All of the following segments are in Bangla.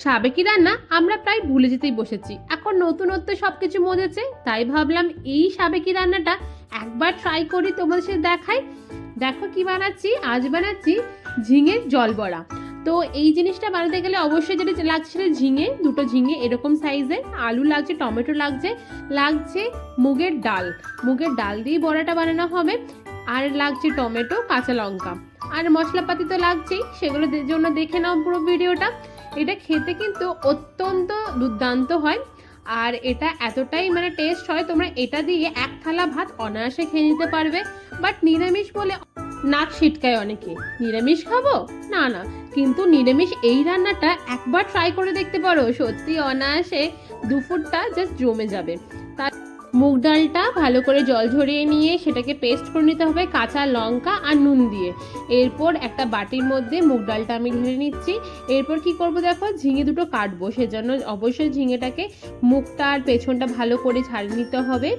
সাবেকি রান্না আমরা প্রায় ভুলে যেতেই বসেছি, এখন নতুনত্ব সবকিছু মজেছে, তাই ভাবলাম এই সাবেকি রান্নাটা একবার ট্রাই করি, তোমাদের সাথে দেখাই। দেখো কি বানাচ্ছি, আজ বানাচ্ছি ঝিঙের জল বড়া। তো এই জিনিসটা বানাতে গেলে অবশ্যই যেটা লাগছে সেটা ঝিঙে, দুটো ঝিঙে এরকম সাইজের, আলু লাগছে, টমেটো লাগছে, লাগছে মুগের ডাল। মুগের ডাল দিয়ে বড়াটা বানানো হবে। আর লাগছে টমেটো, কাঁচা লঙ্কা, আর মশলাপাতি তো লাগছেই, সেগুলোর জন্য দেখে নাও পুরো ভিডিওটা। এটা খেতে কিন্তু অত্যন্ত দুর্দান্ত হয়, আর এটা এতটাই মানে টেস্ট হয়, তোমরা এটা দিয়ে এক থালা ভাত অনায়াসে খেয়ে নিতে পারবে। বাট নিরামিষ বলে নাক ছিটকায় অনেকে, নিরামিষ খাবো না না, কিন্তু নিরামিষ এই রান্নাটা একবার ট্রাই করে দেখতে পারো, সত্যি অনায়াসে দুপুরটা জাস্ট জমে যাবে। মুগ ডালটা ভালো করে জল ঝরিয়ে নিয়ে সেটাকে পেস্ট করে নিতে হবে কাঁচা লঙ্কা আর নুন দিয়ে। এরপর একটা বাটির মধ্যে মুগ ডালটা আমি ঢেলে নিচ্ছি। এরপর কি করব দেখো, ঝিঙে দুটো কাটবো, সেজন্য অবশ্যই ঝিঙেটাকে মুখটা আর পেছনটা ভালো করে ছাড়িয়ে নিতে হবে।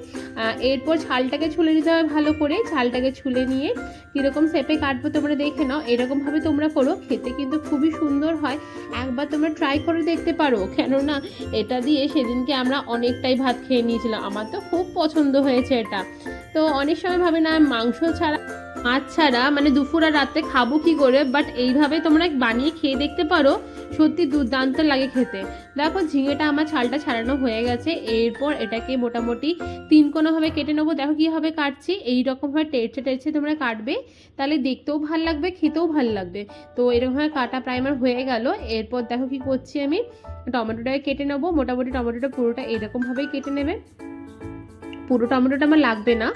এরপর ছালটাকে ছুলে নিতে হবে ভালো করে, ছালটাকে ছুলে নিয়ে কীরকম শেপে কাটবো তোমরা দেখে নাও। এরকমভাবে তোমরা করো, খেতে কিন্তু খুবই সুন্দর হয়, একবার তোমরা ট্রাই করে দেখতে পারো। কেননা এটা দিয়ে সেদিনকে আমরা অনেকটাই ভাত খেয়ে নিয়েছিলাম, আমার তো খুব পছন্দ হয়েছে এটা। তো অনেক সময় ভাবে না মাংস ছাড়া, মাছ ছাড়া মানে দুপুর আর রাতে খাবো কি করে, বাট এইভাবে তোমরা বানিয়ে খেয়ে দেখতে পারো, সত্যি দুর্দান্ত লাগে খেতে। দেখো ঝিঙেটা আমার ছালটা ছাড়ানো হয়ে গেছে। এরপর এটাকে মোটামুটি তিন কোণাভাবে কেটে নেবো। দেখো কীভাবে কাটছি, এইরকমভাবে টেরছে টেরছে তোমরা কাটবে, তাহলে দেখতেও ভাল লাগবে, খেতেও ভাল লাগবে। তো এরকমভাবে কাটা প্রায় আমার হয়ে গেল। এরপর দেখো কি করছি, আমি টমেটোটাকে কেটে নেবো। মোটামুটি টমেটোটা পুরোটা এরকমভাবেই কেটে নেবে, পুরো টমেটোটা আমার লাগবে না,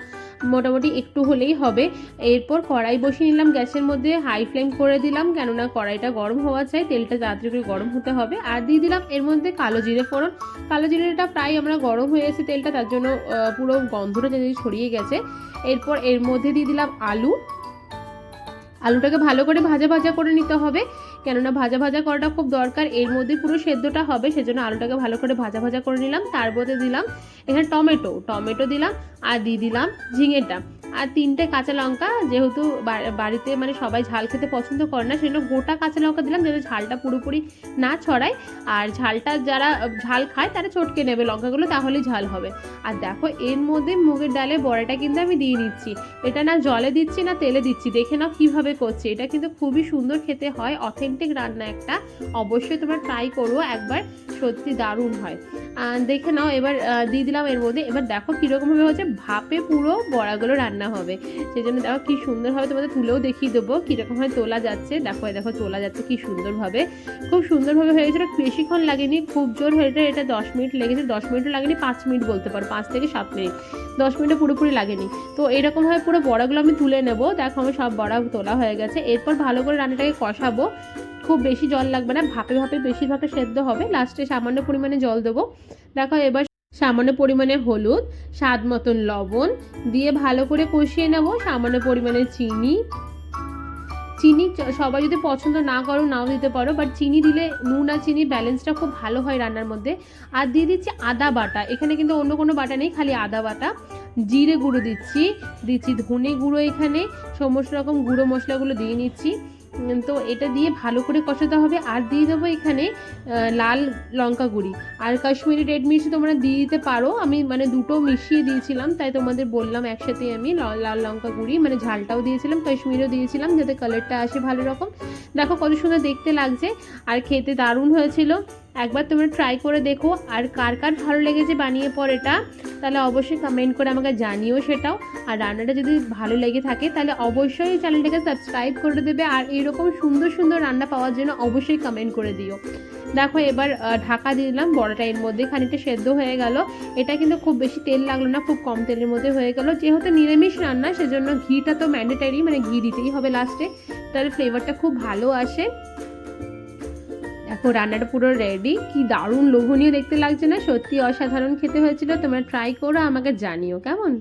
মোটামুটি একটু হলেই হবে। এরপর কড়াই বসিয়ে নিলাম গ্যাসের মধ্যে, হাই ফ্লেম করে দিলাম, কেননা কড়াইটা গরম হওয়া চাই, তেলটা তাড়াতাড়ি করে গরম হতে হবে। আর দিয়ে দিলাম এর মধ্যে কালো জিরে ফোড়ন। কালো জিরেটা প্রায় আমরা গরম হয়ে এসে তেলটা, তার জন্য পুরো গন্ধটা যদি ছড়িয়ে গেছে। এরপর এর মধ্যে দিয়ে দিলাম আলু। আলুটাকে ভালো করে ভাজা ভাজা করে নিতে হবে, কেননা ভাজা ভাজা করাটা খুব দরকার, এর মধ্যে পুরো সেদ্ধটা হবে, সেজন্য আলুটাকে ভালো করে ভাজা ভাজা করে নিলাম। তার মধ্যে দিলাম এখানে টমেটো দিলাম, আর দিয়ে দিলাম ঝিঙেটা, আর তিনটে কাঁচা লঙ্কা। যেহেতু বাড়িতে মানে সবাই ঝাল খেতে পছন্দ করে না, সেজন্য গোটা কাঁচা লঙ্কা দিলাম, যাতে ঝালটা পুরোপুরি না ছড়ায়। আর ঝালটা যারা ঝাল খায় তারা চটকে নেবে লঙ্কাগুলো, তাহলেই ঝাল হবে। আর দেখো এর মধ্যে মুগের ডালের বড়াটা কিন্তু আমি দিয়ে নিচ্ছি। এটা না জলে দিচ্ছি না তেলে দিচ্ছি, দেখে নাও কীভাবে করছি। এটা কিন্তু খুবই সুন্দর খেতে হয়, অথেন্টিক রান্না একটা, অবশ্যই তোমরা ট্রাই করো একবার, সত্যি দারুণ হয়। দেখে নাও। এবার দিয়ে দিলাম এর মধ্যে। এবার দেখো কীরকমভাবে হচ্ছে, ভাপে পুরো বড়াগুলো রান্না হবে, সেই জন্য দেখো কী সুন্দরভাবে তোমাদের তুলেও দেখিয়ে দেবো কীরকমভাবে তোলা যাচ্ছে। দেখো দেখো তোলা যাচ্ছে কী সুন্দরভাবে, খুব সুন্দরভাবে হয়ে গেছিলো, বেশিক্ষণ লাগেনি, খুব জোর হয়েছে। এটা 10 মিনিট লেগেছে, 10 মিনিটও লাগেনি, 5 মিনিট বলতে পারো, 5 থেকে 7 মিনিট, 10 মিনিটে পুরোপুরি লাগেনি। তো এরকমভাবে পুরো বড়াগুলো আমি তুলে নেবো। দেখো আমার সব বড়া তোলা হয়ে গেছে। এরপর ভালো করে রান্নাটাকে কষাবো, খুব বেশি জল লাগবে না, ভাপে ভাপে বেশিরভাগটা সেদ্ধ হবে, লাস্টে সামান্য পরিমাণে জল দেবো। দেখো এবার সামান্য পরিমাণে হলুদ, স্বাদ মতন লবণ দিয়ে ভালো করে কষিয়ে নেব। সামান্য পরিমাণে চিনি সবাই যদি পছন্দ না করো নাও দিতে পারো, বাট চিনি দিলে নুন আর চিনি ব্যালেন্সটা খুব ভালো হয় রান্নার মধ্যে। আর দিয়ে দিচ্ছি আদা বাটা, এখানে কিন্তু অন্য কোনো বাটা নেই, খালি আদা বাটা। জিরে গুঁড়ো দিচ্ছি ধনে গুঁড়ো, এখানে সমস্ত রকম গুঁড়ো মশলাগুলো দিয়ে নিচ্ছি। তো এটা দিয়ে ভালো করে কষাতে হবে। আর দিয়ে দেবো এখানে লাল লঙ্কা গুঁড়ি আর কাশ্মীরি রেড মির্চি, তোমরা দিয়ে দিতে পারো, আমি মানে দুটো মিশিয়ে দিয়েছিলাম, তাই তোমাদের বললাম একসাথে। আমি লাল লঙ্কা গুঁড়ি মানে ঝালটাও দিয়েছিলাম, কাশ্মীরিও দিয়েছিলাম, যাতে কালারটা আসে ভালো রকম। দেখো কত সুন্দর দেখতে লাগছে, আর খেতে দারুণ হয়েছিল। একবার তোমরা ট্রাই করে দেখো, আর কার কার ভালো লেগেছে বানিয়ে পর এটা, তাহলে অবশ্যই কমেন্ট করে আমাকে জানিও সেটাও। আর রান্নাটা যদি ভালো লেগে থাকে তাহলে অবশ্যই চ্যানেলটাকে সাবস্ক্রাইব করে দেবে, আর এরকম সুন্দর সুন্দর রান্না পাওয়ার জন্য অবশ্যই কমেন্ট করে দিও। দেখো এবার ঢাকা দিয়ে দিলাম, বড়াটা এর মধ্যে খানিকটা সেদ্ধ হয়ে গেল। এটা কিন্তু খুব বেশি তেল লাগলো না, খুব কম তেলের মধ্যে হয়ে গেল। যেহেতু নিরামিষ রান্না, সেজন্য ঘিটা তো ম্যান্ডেটারি, মানে ঘি দিতেই হবে লাস্টে, তাহলে ফ্লেভারটা খুব ভালো আসে। দেখো রান্নাটা পুরো রেডি, কি দারুণ লোভনীয় দেখতে লাগছে না, সত্যি অসাধারণ খেতে হয়েছিল। তোমরা ট্রাই করো, আমাকে জানিও কেমন।